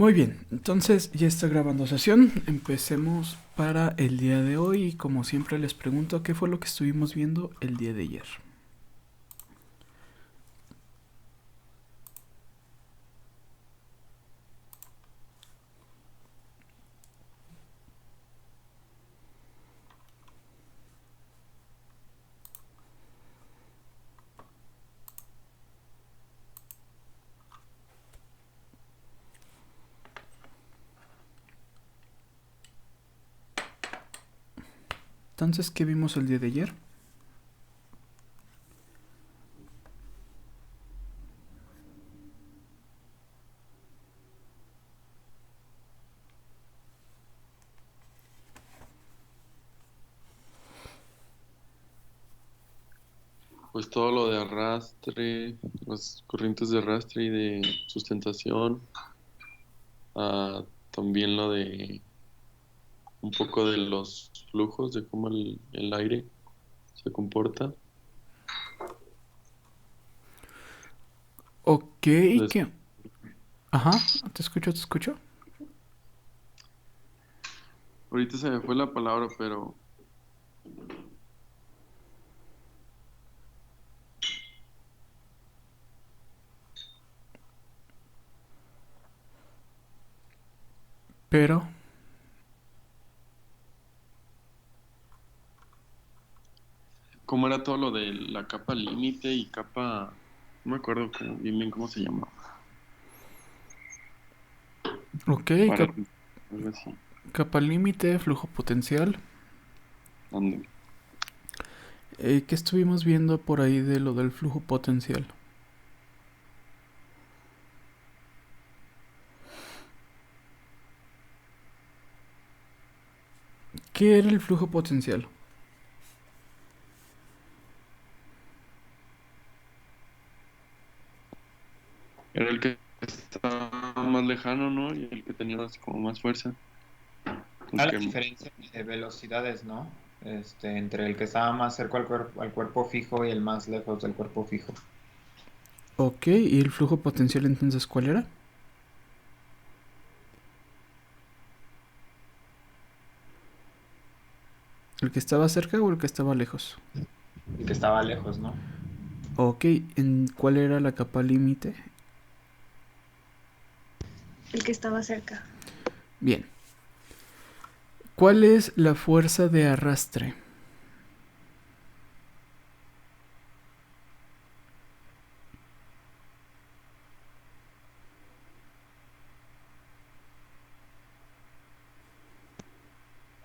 Muy bien, entonces ya está grabando sesión. Empecemos para el día de hoy y como siempre les pregunto qué fue lo que estuvimos viendo el día de ayer. Entonces, ¿qué vimos el día de ayer? Pues todo lo de arrastre, las corrientes de arrastre y de sustentación, también lo de un poco de los flujos, de cómo el aire se comporta. Ok, Des- ¿qué? Ajá, te escucho, te escucho. Ahorita se me fue la palabra, Pero, cómo era todo lo de la capa límite y capa, no me acuerdo bien cómo se llama, ok, para algo así. capa límite, flujo potencial. Ándale. ¿Qué estuvimos viendo por ahí de lo del flujo potencial? ¿Qué era el flujo potencial? Era el que estaba más lejano, ¿no? Y el que tenía así como más fuerza. El La que diferencia de velocidades, ¿no? Entre el que estaba más cerca al cuerpo fijo y el más lejos del cuerpo fijo. Ok, ¿y el flujo potencial entonces cuál era? ¿El que estaba cerca o el que estaba lejos? El que estaba lejos, ¿no? Ok, ¿en cuál era la capa límite? El que estaba cerca. Bien. ¿Cuál es la fuerza de arrastre?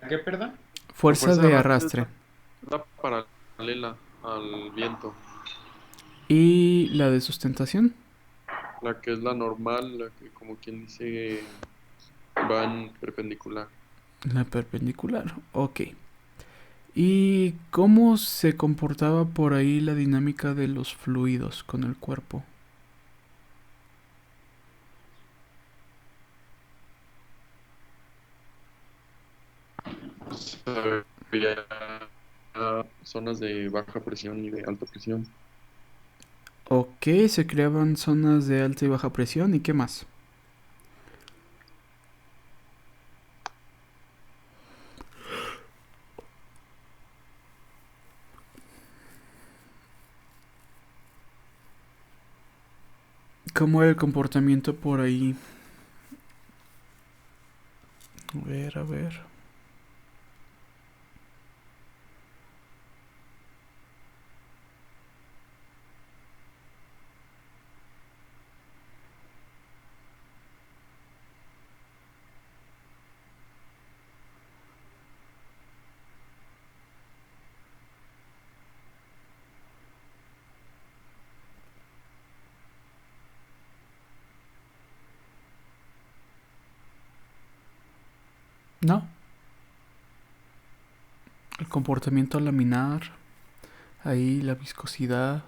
¿Qué, perdón? La Fuerza fuerza de de arrastre es arrastre. la paralela al viento, ¿Y la de sustentación? la que es la normal, la que como quien dice va en perpendicular. La perpendicular. Ok. ¿Y cómo se comportaba por ahí la dinámica de los fluidos con el cuerpo? Había zonas de baja presión y de alta presión. Ok, se creaban zonas de alta y baja presión. ¿Y qué más? ¿Cómo era el comportamiento por ahí? A ver, a ver. No. El comportamiento laminar. Ahí la viscosidad.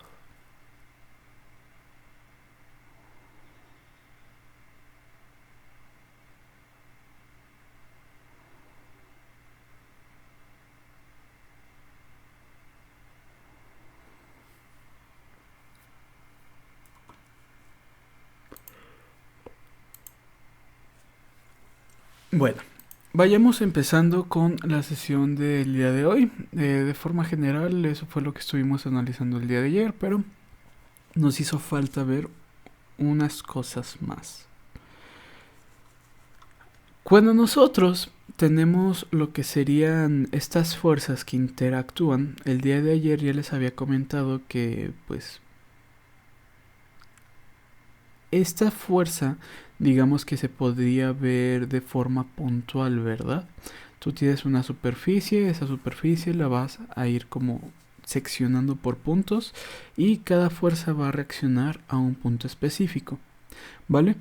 Bueno, vayamos empezando con la sesión del día de hoy. De forma general, eso fue lo que estuvimos analizando el día de ayer, pero nos hizo falta ver unas cosas más. Cuando nosotros tenemos lo que serían estas fuerzas que interactúan, el día de ayer ya les había comentado que pues esta fuerza, digamos que se podría ver de forma puntual, ¿verdad? Tú tienes una superficie, esa superficie la vas a ir como seccionando por puntos y cada fuerza va a reaccionar a un punto específico, ¿vale?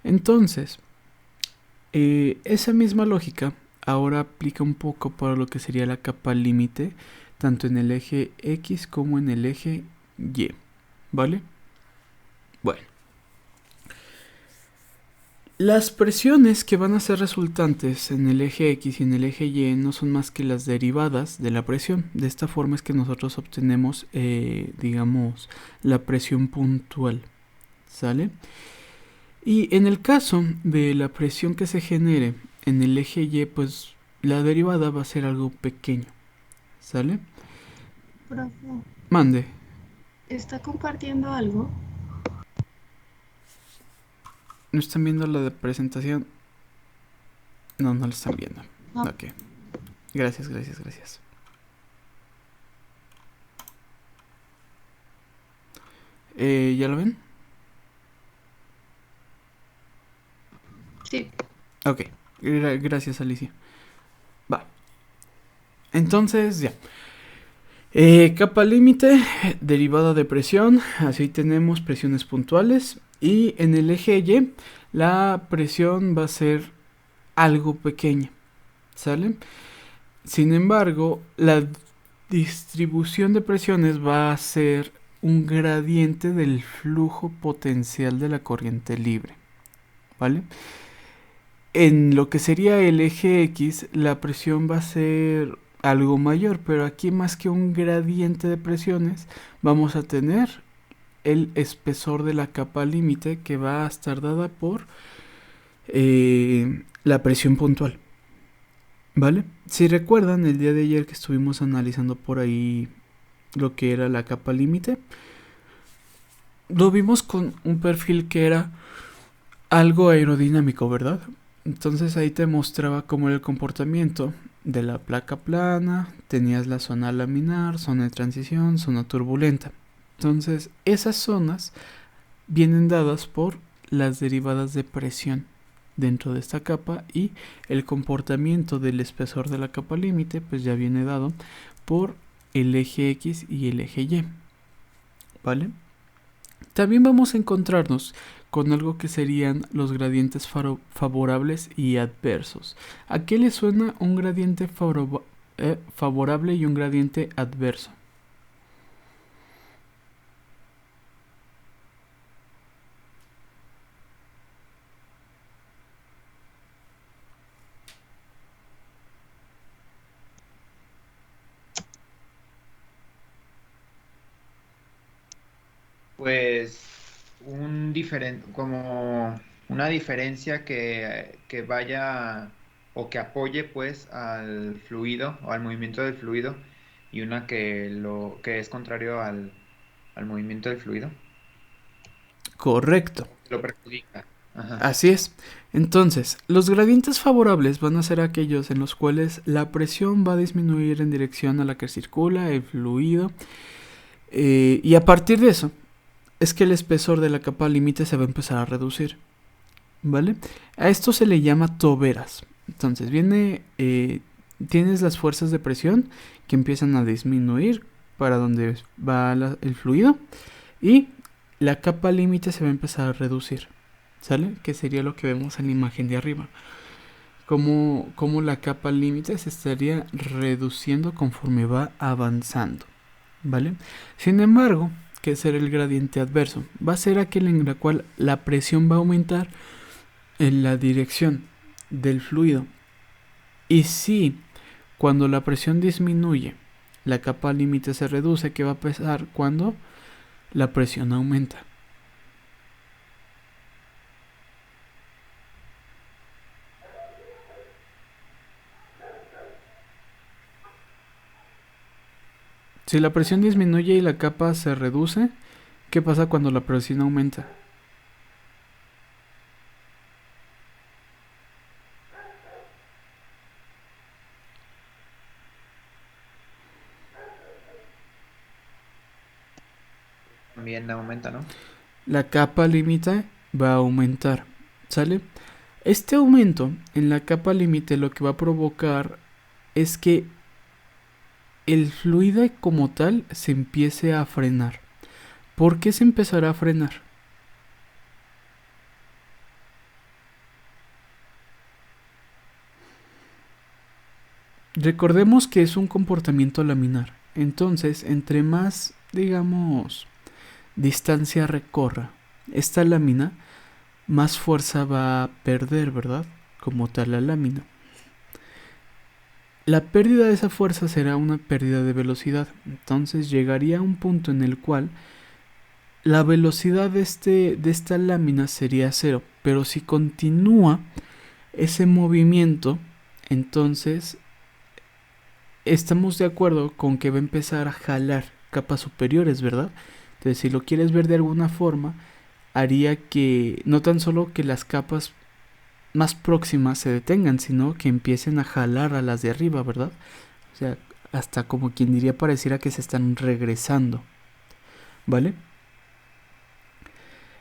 Entonces, esa misma lógica ahora aplica un poco para lo que sería la capa límite, tanto en el eje X como en el eje Y, ¿vale? Bueno. Las presiones que van a ser resultantes en el eje X y en el eje Y no son más que las derivadas de la presión. De esta forma es que nosotros obtenemos, digamos, la presión puntual, ¿sale? Y en el caso de la presión que se genere en el eje Y, pues la derivada va a ser algo pequeño, ¿sale? Profe, Mande. ¿está compartiendo algo? ¿No están viendo la de presentación? No, no la están viendo. No. Ok. Gracias. ¿Ya lo ven? Sí. Ok. Gracias, Alicia. Va. Entonces, ya. Capa límite, derivada de presión. Así tenemos presiones puntuales. Y en el eje Y, la presión va a ser algo pequeña, ¿sale? Sin embargo, la distribución de presiones va a ser un gradiente del flujo potencial de la corriente libre, ¿vale? En lo que sería el eje X, la presión va a ser algo mayor, pero aquí más que un gradiente de presiones, vamos a tener el espesor de la capa límite que va a estar dada por la presión puntual, ¿vale? Si recuerdan el día de ayer que estuvimos analizando por ahí lo que era la capa límite, lo vimos con un perfil que era algo aerodinámico, ¿verdad? Entonces ahí te mostraba cómo era el comportamiento de la placa plana, tenías la zona laminar, zona de transición, zona turbulenta. Entonces, esas zonas vienen dadas por las derivadas de presión dentro de esta capa y el comportamiento del espesor de la capa límite pues ya viene dado por el eje X y el eje Y, ¿vale? También vamos a encontrarnos con algo que serían los gradientes favorables y adversos. ¿A qué le suena un gradiente favorable y un gradiente adverso? Pues como una diferencia que vaya o que apoye pues al fluido o al movimiento del fluido y una que es contrario al movimiento del fluido. Correcto. Lo perjudica. Ajá. Así es. Entonces, los gradientes favorables van a ser aquellos en los cuales la presión va a disminuir en dirección a la que circula el fluido. Y a partir de eso, es que el espesor de la capa límite se va a empezar a reducir, ¿vale? A esto se le llama toberas. Entonces tienes las fuerzas de presión que empiezan a disminuir para donde va el fluido y la capa límite se va a empezar a reducir, ¿sale? Que sería lo que vemos en la imagen de arriba. Como la capa límite se estaría reduciendo conforme va avanzando, ¿vale? Sin embargo, que será el gradiente adverso, va a ser aquel en el cual la presión va a aumentar en la dirección del fluido. Y si cuando la presión disminuye, la capa límite se reduce, ¿qué va a pasar cuando la presión aumenta? Si la presión disminuye y la capa se reduce, ¿qué pasa cuando la presión aumenta? También aumenta, ¿no? La capa límite va a aumentar, ¿sale? Este aumento en la capa límite lo que va a provocar es que el fluido como tal se empiece a frenar. ¿Por qué se empezará a frenar? Recordemos que es un comportamiento laminar. Entonces, entre más, digamos, distancia recorra esta lámina, más fuerza va a perder, ¿verdad? Como tal la lámina. La pérdida de esa fuerza será una pérdida de velocidad. Entonces llegaría a un punto en el cual la velocidad de esta lámina sería cero. Pero si continúa ese movimiento, entonces estamos de acuerdo con que va a empezar a jalar capas superiores, ¿verdad? Entonces, si lo quieres ver de alguna forma, haría que no tan solo que las capas más próximas se detengan, sino que empiecen a jalar a las de arriba, ¿verdad? O sea, hasta como quien diría pareciera que se están regresando, ¿vale?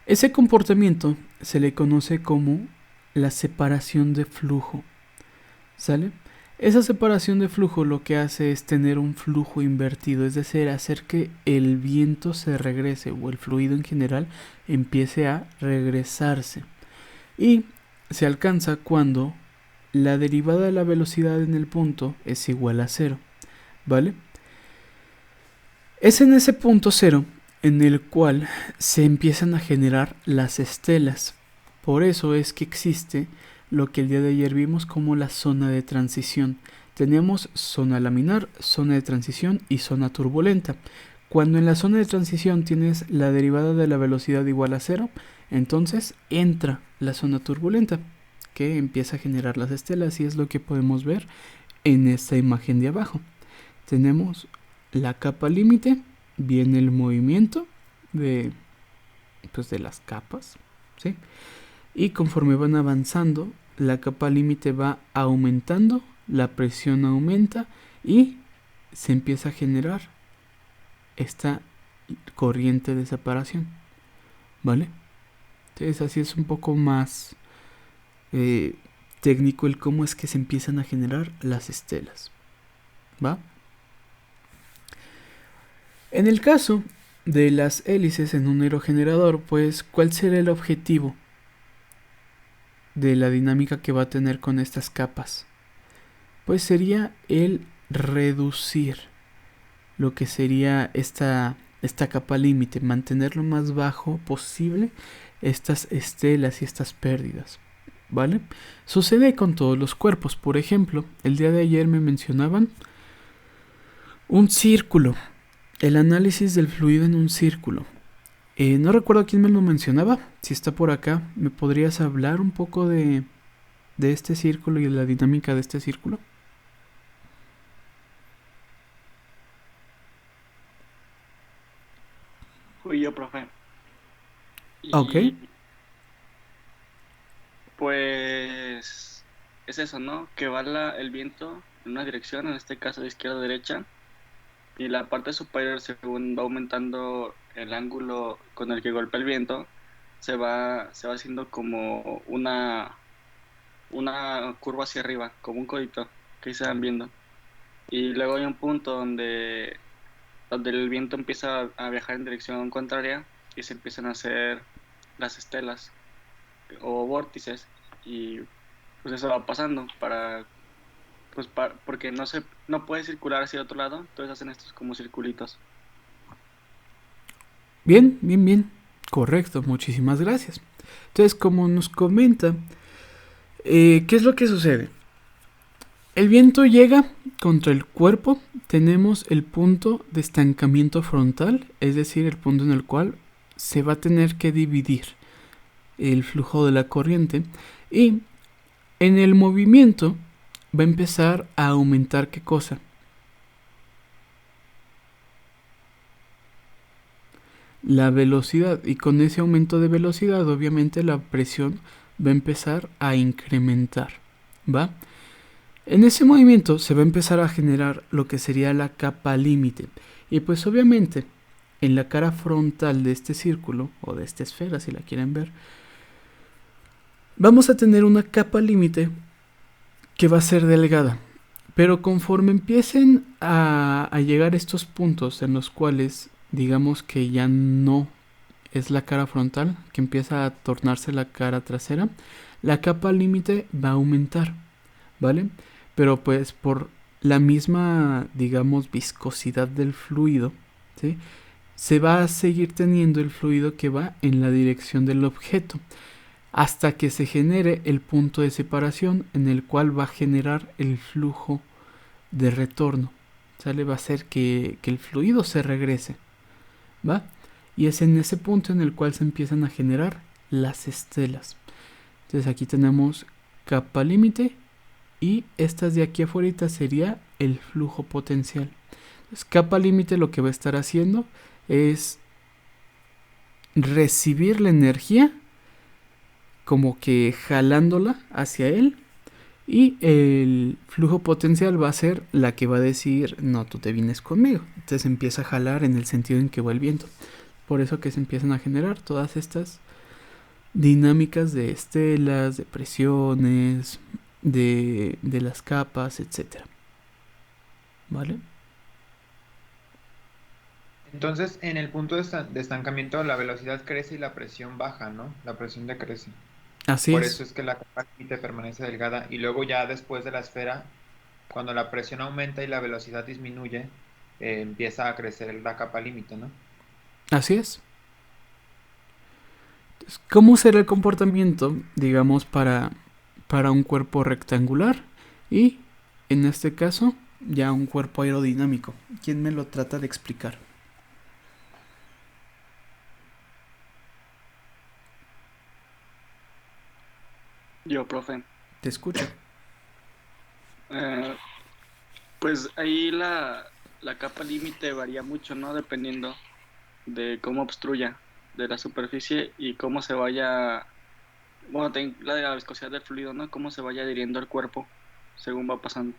Ese comportamiento se le conoce como la separación de flujo, ¿sale? Esa separación de flujo lo que hace es tener un flujo invertido, es decir, hacer que el viento se regrese o el fluido en general empiece a regresarse. Y se alcanza cuando la derivada de la velocidad en el punto es igual a cero, ¿vale? Es en ese punto cero en el cual se empiezan a generar las estelas. Por eso es que existe lo que el día de ayer vimos como la zona de transición. Tenemos zona laminar, zona de transición y zona turbulenta. Cuando en la zona de transición tienes la derivada de la velocidad igual a cero, entonces entra la zona turbulenta, que empieza a generar las estelas, y es lo que podemos ver en esta imagen de abajo. Tenemos la capa límite, viene el movimiento de las capas, ¿sí? Y conforme van avanzando, la capa límite va aumentando, la presión aumenta y se empieza a generar esta corriente de separación, ¿vale? Entonces así es un poco más técnico el cómo es que se empiezan a generar las estelas, ¿va? En el caso de las hélices en un aerogenerador, pues, ¿cuál será el objetivo de la dinámica que va a tener con estas capas? Pues sería el reducir lo que sería esta capa límite, mantener lo más bajo posible estas estelas y estas pérdidas, ¿vale? Sucede con todos los cuerpos. Por ejemplo, el día de ayer me mencionaban un círculo, el análisis del fluido en un círculo. No recuerdo quién me lo mencionaba. Si está por acá, ¿me podrías hablar un poco de este círculo y de la dinámica de este círculo? Fui yo, profe. Y Ok. pues es eso, ¿no? Que va el viento en una dirección, en este caso de izquierda a derecha, y la parte superior, según va aumentando el ángulo con el que golpea el viento, se va haciendo como una curva hacia arriba, como un codito que ahí se van viendo. Y luego hay un punto donde el viento empieza a viajar en dirección contraria y se empiezan a hacer las estelas o vórtices, y pues eso va pasando porque no puede circular hacia otro lado, entonces hacen estos como circulitos. Bien, bien, bien. Correcto, muchísimas gracias. Entonces, como nos comenta, ¿qué es lo que sucede? El viento llega contra el cuerpo, tenemos el punto de estancamiento frontal, es decir, el punto en el cual se va a tener que dividir el flujo de la corriente, y en el movimiento va a empezar a aumentar ¿qué cosa? la velocidad, y con ese aumento de velocidad obviamente la presión va a empezar a incrementar, ¿va? En ese movimiento se va a empezar a generar lo que sería la capa límite, y pues obviamente en la cara frontal de este círculo, o de esta esfera si la quieren ver, vamos a tener una capa límite que va a ser delgada. Pero conforme empiecen a llegar estos puntos en los cuales digamos que ya no es la cara frontal, que empieza a tornarse la cara trasera, la capa límite va a aumentar, ¿vale? Pero pues por la misma, digamos, viscosidad del fluido, ¿sí? Se va a seguir teniendo el fluido que va en la dirección del objeto, hasta que se genere el punto de separación en el cual va a generar el flujo de retorno, ¿sale? Va a hacer que el fluido se regrese, ¿va? Y es en ese punto en el cual se empiezan a generar las estelas. Entonces aquí tenemos capa límite y estas de aquí afuera sería el flujo potencial. Entonces, capa límite lo que va a estar haciendo es recibir la energía como que jalándola hacia él, y el flujo potencial va a ser la que va a decir no, tú te vienes conmigo. Entonces empieza a jalar en el sentido en que va el viento. Por eso que se empiezan a generar todas estas dinámicas de estelas, de presiones, de las capas, etcétera. ¿Vale? Entonces, en el punto de estancamiento, la velocidad crece y la presión baja, ¿no? La presión decrece. Así Por es. eso es que la capa límite permanece delgada y luego ya después de la esfera, cuando la presión aumenta y la velocidad disminuye, empieza a crecer la capa límite, ¿no? Así es. Entonces, ¿cómo será el comportamiento, digamos, para un cuerpo rectangular? Y, en este caso, ya un cuerpo aerodinámico. ¿Quién me lo trata de explicar? Yo, profe. Te escucho. Eh, pues ahí la capa límite varía mucho, ¿no? Dependiendo de cómo obstruya de la superficie y cómo se vaya, bueno, la de la viscosidad del fluido, ¿no? Cómo se vaya adhiriendo al cuerpo según va pasando.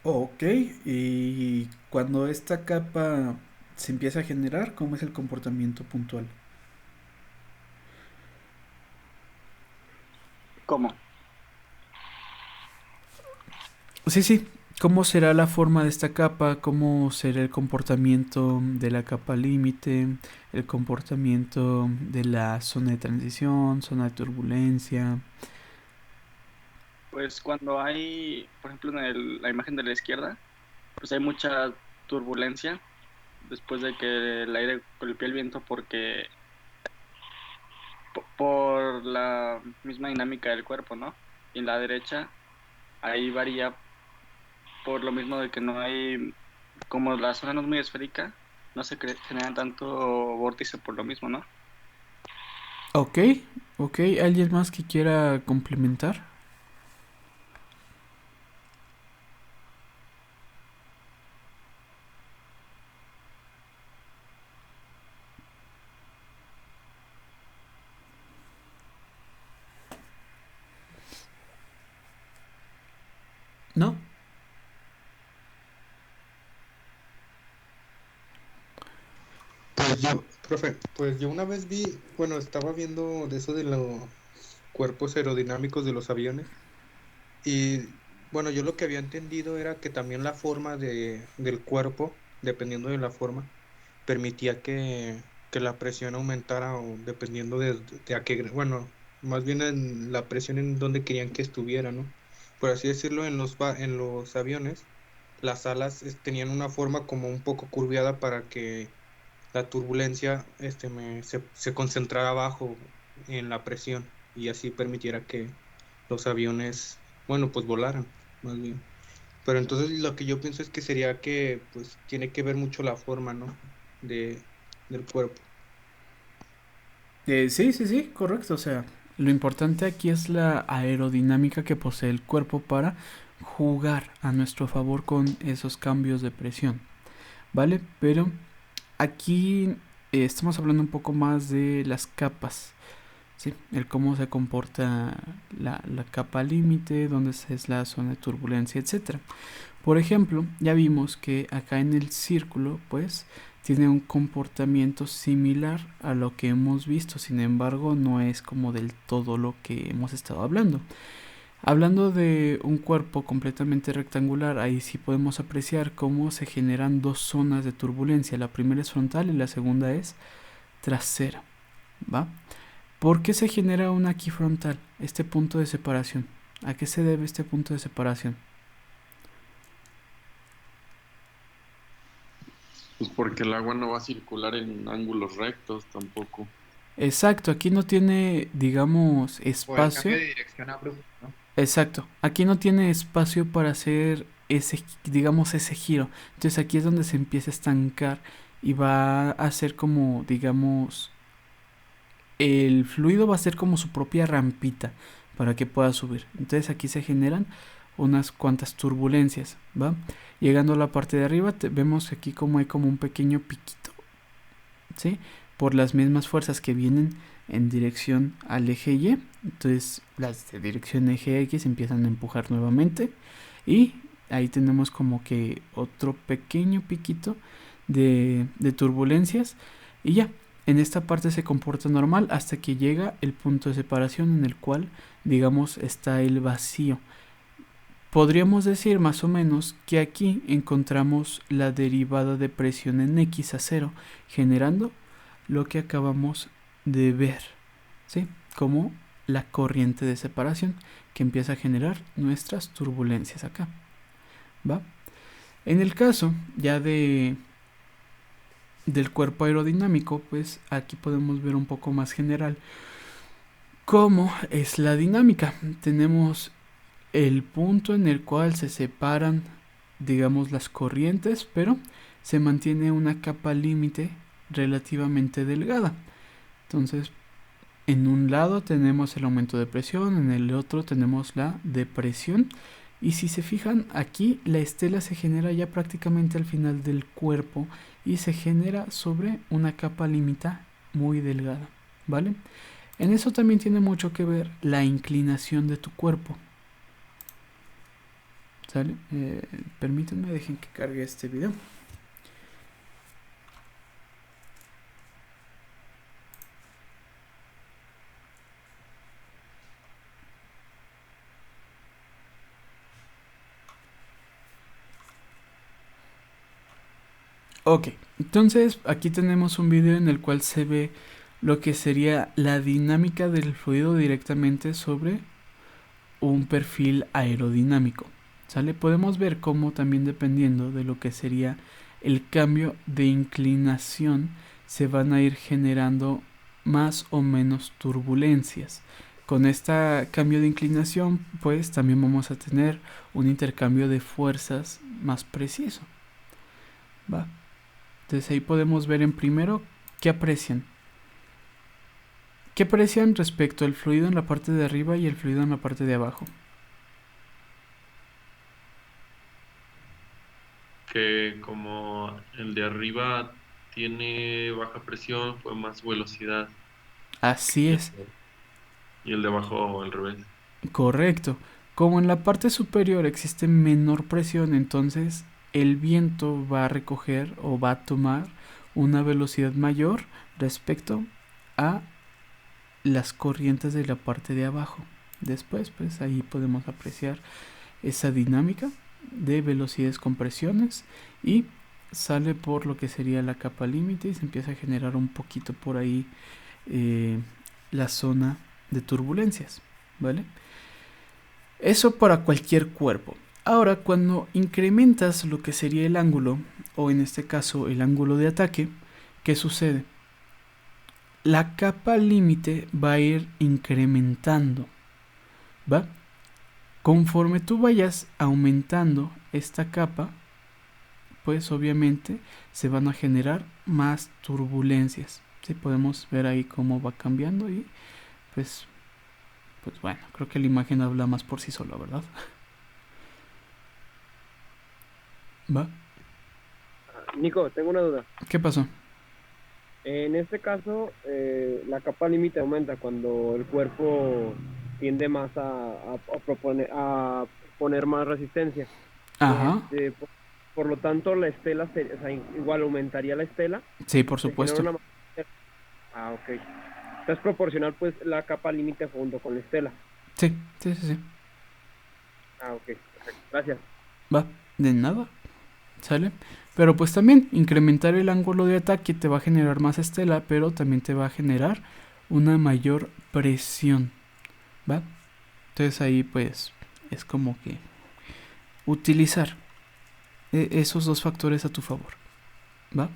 Ok, y cuando esta capa se empieza a generar, ¿cómo es el comportamiento puntual? ¿Cómo? Sí. ¿Cómo será la forma de esta capa? ¿Cómo será el comportamiento de la capa límite? ¿El comportamiento de la zona de transición, zona de turbulencia? Pues cuando hay, por ejemplo, en la imagen de la izquierda, pues hay mucha turbulencia después de que el aire golpea el viento porque por la misma dinámica del cuerpo, ¿no? Y en la derecha ahí varía por lo mismo de que no hay, como la zona no es muy esférica, no se genera tanto vórtice por lo mismo, ¿no? Ok. ¿Alguien más que quiera complementar? ¿No? Profe, pues yo una vez vi, bueno, estaba viendo de eso de los cuerpos aerodinámicos de los aviones y bueno, yo lo que había entendido era que también la forma del cuerpo, dependiendo de la forma, permitía que la presión aumentara o dependiendo de a qué, bueno, más bien en la presión en donde querían que estuviera, ¿no? Por así decirlo, en los aviones, las alas tenían una forma como un poco curviada para que la turbulencia se concentrara abajo en la presión y así permitiera que los aviones, bueno, pues volaran, más bien. Pero entonces lo que yo pienso es que sería que pues tiene que ver mucho la forma, ¿no? De, del cuerpo. Sí, correcto. O sea, lo importante aquí es la aerodinámica que posee el cuerpo para jugar a nuestro favor con esos cambios de presión, ¿vale? Pero aquí estamos hablando un poco más de las capas, ¿sí? El cómo se comporta la capa límite, dónde es la zona de turbulencia, etcétera. Por ejemplo, ya vimos que acá en el círculo, pues, tiene un comportamiento similar a lo que hemos visto, sin embargo, no es como del todo lo que hemos estado hablando. Hablando de un cuerpo completamente rectangular, ahí sí podemos apreciar cómo se generan dos zonas de turbulencia. La primera es frontal y la segunda es trasera, ¿va? ¿Por qué se genera una aquí frontal? Este punto de separación. ¿A qué se debe este punto de separación? Pues porque el agua no va a circular en ángulos rectos tampoco. Exacto, aquí no tiene, digamos, O el espacio. cambio de dirección abrupto, ¿no? Exacto, aquí no tiene espacio para hacer ese, digamos, ese giro. Entonces aquí es donde se empieza a estancar y va a hacer como, digamos, el fluido va a ser como su propia rampita para que pueda subir. Entonces aquí se generan unas cuantas turbulencias, ¿va? Llegando a la parte de arriba, vemos aquí como hay como un pequeño piquito, ¿sí? Por las mismas fuerzas que vienen en dirección al eje Y. Entonces las de dirección eje X empiezan a empujar nuevamente. Y ahí tenemos como que otro pequeño piquito de turbulencias. Y ya, en esta parte se comporta normal hasta que llega el punto de separación en el cual, digamos, está el vacío. Podríamos decir más o menos que aquí encontramos la derivada de presión en X a 0, generando lo que acabamos de ver, ¿sí? Como la corriente de separación que empieza a generar nuestras turbulencias acá, ¿va? En el caso ya del cuerpo aerodinámico, pues aquí podemos ver un poco más general cómo es la dinámica. Tenemos el punto en el cual se separan, digamos, las corrientes, pero se mantiene una capa límite relativamente delgada. Entonces, en un lado tenemos el aumento de presión, en el otro tenemos la depresión. Y si se fijan, aquí la estela se genera ya prácticamente al final del cuerpo y se genera sobre una capa límite muy delgada, ¿vale? En eso también tiene mucho que ver la inclinación de tu cuerpo. ¿Sale? Permítanme, dejen que cargue este video. Ok, entonces aquí tenemos un video en el cual se ve lo que sería la dinámica del fluido directamente sobre un perfil aerodinámico. ¿Sale? Podemos ver cómo también dependiendo de lo que sería el cambio de inclinación se van a ir generando más o menos turbulencias. Con este cambio de inclinación, pues también vamos a tener un intercambio de fuerzas más preciso, ¿va? Entonces ahí podemos ver en primero qué aprecian. ¿Qué aprecian respecto al fluido en la parte de arriba y el fluido en la parte de abajo? Que como el de arriba tiene baja presión, fue más velocidad. Así es, Y el de abajo al revés. correcto. Como en la parte superior existe menor presión, entonces el viento va a recoger o va a tomar una velocidad mayor respecto a las corrientes de la parte de abajo. Después, pues ahí podemos apreciar esa dinámica de velocidades con presiones y sale por lo que sería la capa límite y se empieza a generar un poquito por ahí la zona de turbulencias, ¿vale? Eso para cualquier cuerpo. Ahora, cuando incrementas lo que sería el ángulo, o en este caso el ángulo de ataque, ¿qué sucede? La capa límite va a ir incrementando, ¿va? Conforme tú vayas aumentando esta capa, pues obviamente se van a generar más turbulencias. ¿Sí? Podemos ver ahí cómo va cambiando y pues bueno, creo que la imagen habla más por sí sola, ¿verdad? ¿Va? Nico, tengo una duda. ¿Qué pasó? En este caso, la capa límite aumenta cuando el cuerpo tiende más a poner más resistencia. Ajá, Por lo tanto, la estela, o sea, igual aumentaría la estela, sí, por se genera supuesto. una... Ah, ok. Entonces proporcional pues la capa límite junto con la estela. Sí, sí, sí, sí. Ah, ok. Perfecto. Gracias. Va, de nada, ¿sale? Pero pues también incrementar el ángulo de ataque te va a generar más estela, pero también te va a generar una mayor presión, ¿va? Entonces ahí pues es como que utilizar esos dos factores a tu favor, ¿va?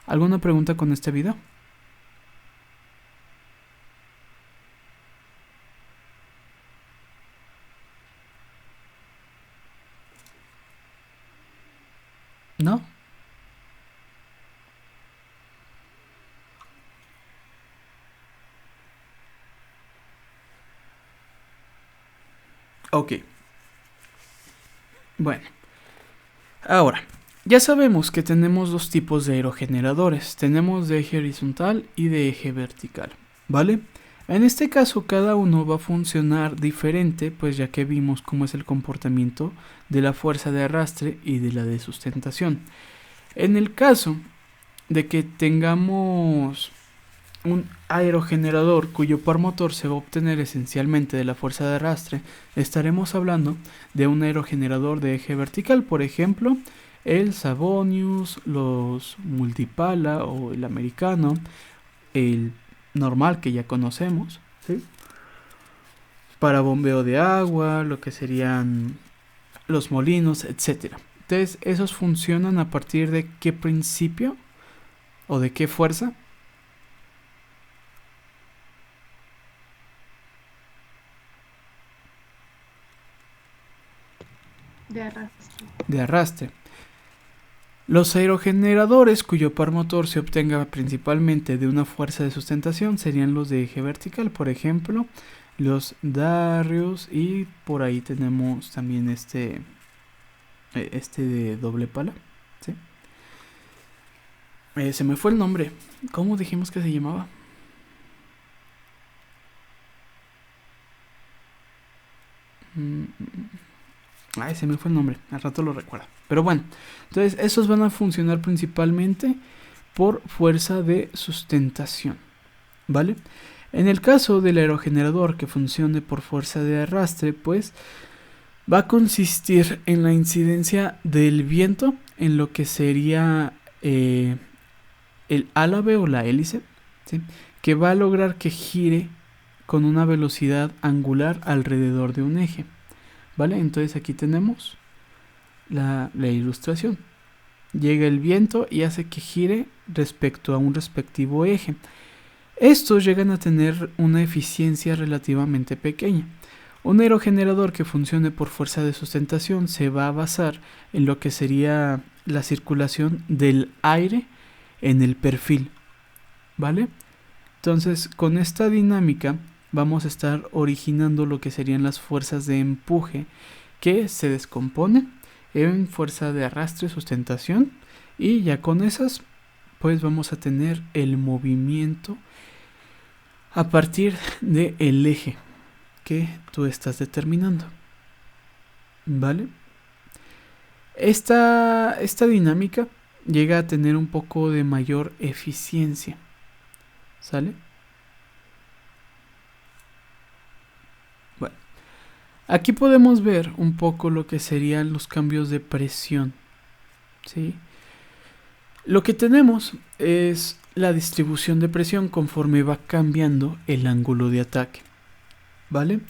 ¿Alguna pregunta con este video? ¿No? Ok. Bueno, ahora, ya sabemos que tenemos dos tipos de aerogeneradores. Tenemos de eje horizontal y de eje vertical, ¿vale? En este caso cada uno va a funcionar diferente, pues ya que vimos cómo es el comportamiento de la fuerza de arrastre y de la de sustentación. En el caso de que tengamos un aerogenerador cuyo par motor se va a obtener esencialmente de la fuerza de arrastre, estaremos hablando de un aerogenerador de eje vertical, por ejemplo, el Savonius, los Multipala o el americano, el normal que ya conocemos, ¿sí? Para bombeo de agua, lo que serían los molinos, etcétera. Entonces, esos funcionan a partir de qué principio o de qué fuerza. De arrastre. De arrastre. Los aerogeneradores cuyo par motor se obtenga principalmente de una fuerza de sustentación serían los de eje vertical, por ejemplo, los Darrius, y por ahí tenemos también este de doble pala, ¿sí? Se me fue el nombre. ¿Cómo dijimos que se llamaba? Ay, se me fue el nombre, al rato lo recuerdo. Pero bueno, entonces esos van a funcionar principalmente por fuerza de sustentación, ¿vale? En el caso del aerogenerador que funcione por fuerza de arrastre, pues va a consistir en la incidencia del viento en lo que sería el álave o la hélice, ¿sí? Que va a lograr que gire con una velocidad angular alrededor de un eje, ¿vale? Entonces aquí tenemos la ilustración. Llega el viento y hace que gire respecto a un respectivo eje. Estos llegan a tener una eficiencia relativamente pequeña. Un aerogenerador que funcione por fuerza de sustentación se va a basar en lo que sería la circulación del aire en el perfil, ¿vale? Entonces, con esta dinámica vamos a estar originando lo que serían las fuerzas de empuje que se descomponen en fuerza de arrastre, sustentación, y ya con esas pues vamos a tener el movimiento a partir del eje que tú estás determinando, ¿vale? Esta dinámica llega a tener un poco de mayor eficiencia, ¿sale? Bueno, aquí podemos ver un poco lo que serían los cambios de presión, ¿sí? Lo que tenemos es la distribución de presión conforme va cambiando el ángulo de ataque, ¿vale?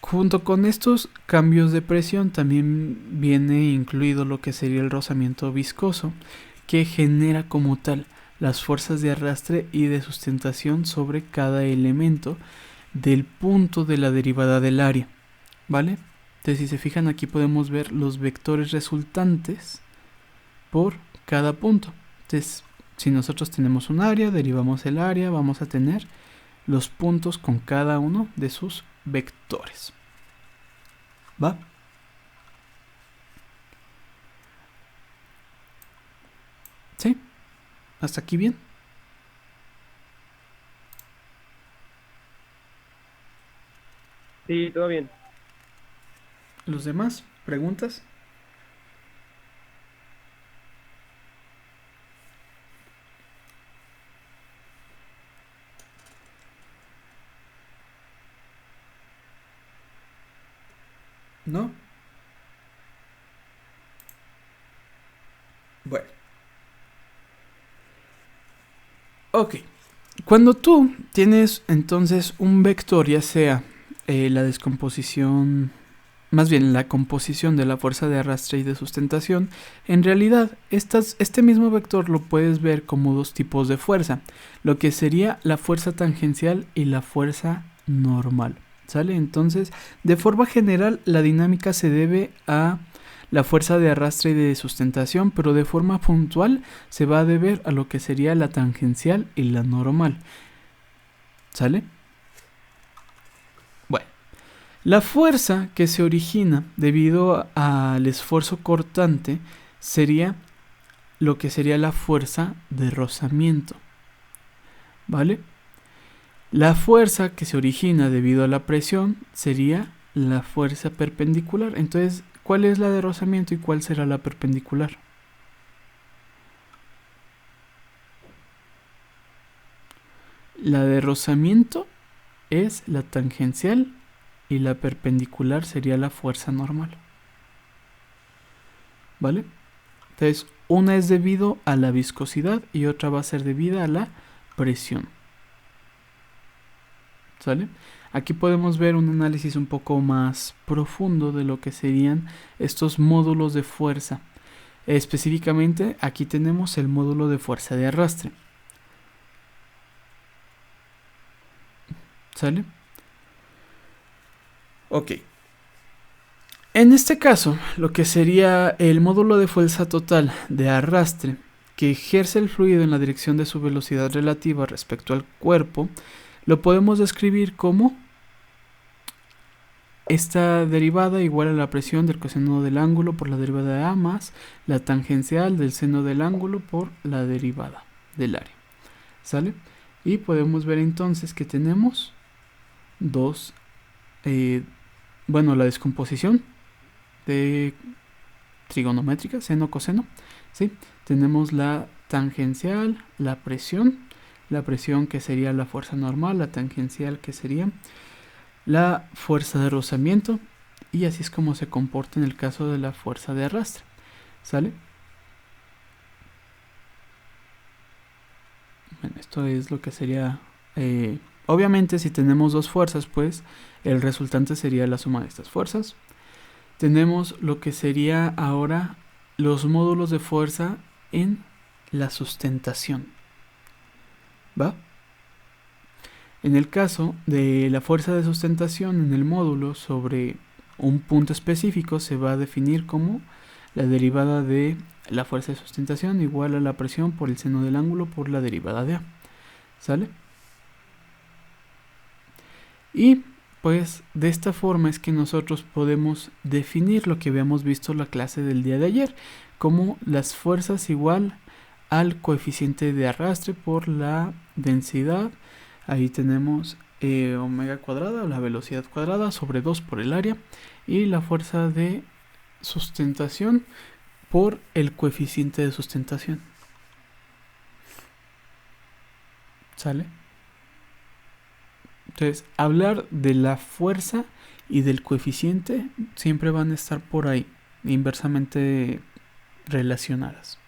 Junto con estos cambios de presión también viene incluido lo que sería el rozamiento viscoso, que genera como tal las fuerzas de arrastre y de sustentación sobre cada elemento del punto de la derivada del área, ¿vale? Entonces, si se fijan, aquí podemos ver los vectores resultantes por cada punto. Entonces, si nosotros tenemos un área, derivamos el área, vamos a tener los puntos con cada uno de sus vectores. ¿Va? ¿Sí? ¿Hasta aquí bien? Sí, todo bien. ¿Los demás? ¿Preguntas? ¿No? Bueno. Ok. Cuando tú tienes entonces un vector, ya sea la descomposición, más bien la composición de la fuerza de arrastre y de sustentación, en realidad este mismo vector lo puedes ver como dos tipos de fuerza, lo que sería la fuerza tangencial y la fuerza normal. ¿Sale? Entonces, de forma general, la dinámica se debe a la fuerza de arrastre y de sustentación, pero de forma puntual se va a deber a lo que sería la tangencial y la normal. ¿Sale? Bueno, la fuerza que se origina debido al esfuerzo cortante sería lo que sería la fuerza de rozamiento. ¿Vale? La fuerza que se origina debido a la presión sería la fuerza perpendicular. Entonces, ¿cuál es la de rozamiento y cuál será la perpendicular? La de rozamiento es la tangencial y la perpendicular sería la fuerza normal. ¿Vale? Entonces, una es debido a la viscosidad y otra va a ser debida a la presión. ¿Sale? Aquí podemos ver un análisis un poco más profundo de lo que serían estos módulos de fuerza. Específicamente, aquí tenemos el módulo de fuerza de arrastre. ¿Sale? Ok. En este caso, lo que sería el módulo de fuerza total de arrastre que ejerce el fluido en la dirección de su velocidad relativa respecto al cuerpo, lo podemos describir como esta derivada igual a la presión del coseno del ángulo por la derivada de A más la tangencial del seno del ángulo por la derivada del área. ¿Sale? Y podemos ver entonces que tenemos dos, la descomposición de trigonométrica, seno, coseno. ¿Sí? Tenemos la tangencial, la presión que sería la fuerza normal, la tangencial que sería la fuerza de rozamiento, y así es como se comporta en el caso de la fuerza de arrastre. ¿Sale? Bueno, esto es lo que sería obviamente si tenemos dos fuerzas, pues el resultante sería la suma de estas fuerzas. Tenemos lo que sería ahora los módulos de fuerza en la sustentación. ¿Va? En el caso de la fuerza de sustentación en el módulo sobre un punto específico se va a definir como la derivada de la fuerza de sustentación igual a la presión por el seno del ángulo por la derivada de A. ¿Sale? Y pues de esta forma es que nosotros podemos definir lo que habíamos visto en la clase del día de ayer, como las fuerzas igual al coeficiente de arrastre por la densidad. Ahí tenemos omega cuadrada, la velocidad cuadrada, sobre 2 por el área, y la fuerza de sustentación por el coeficiente de sustentación. ¿Sale? Entonces, hablar de la fuerza y del coeficiente siempre van a estar por ahí, inversamente relacionadas.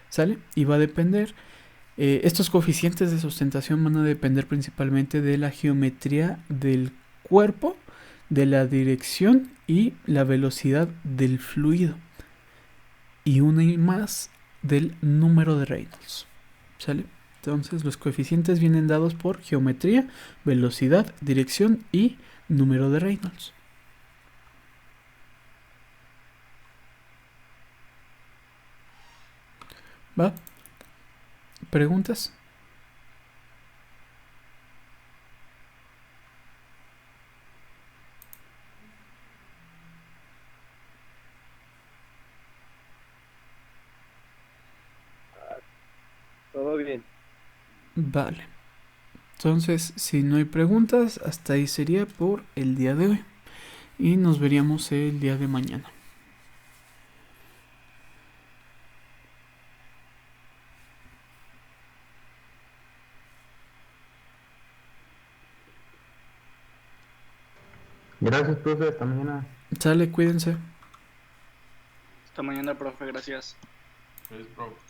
¿Sale? Y va a depender, estos coeficientes de sustentación van a depender principalmente de la geometría del cuerpo, de la dirección y la velocidad del fluido. Y una y más del número de Reynolds. ¿Sale? Entonces los coeficientes vienen dados por geometría, velocidad, dirección y número de Reynolds. ¿Va? ¿Preguntas? Todo bien. Vale. Entonces, si no hay preguntas, hasta ahí sería por el día de hoy. Y nos veríamos el día de mañana. Gracias, profe. Hasta mañana. Sale, cuídense. Hasta mañana, profe, gracias. Es, bro.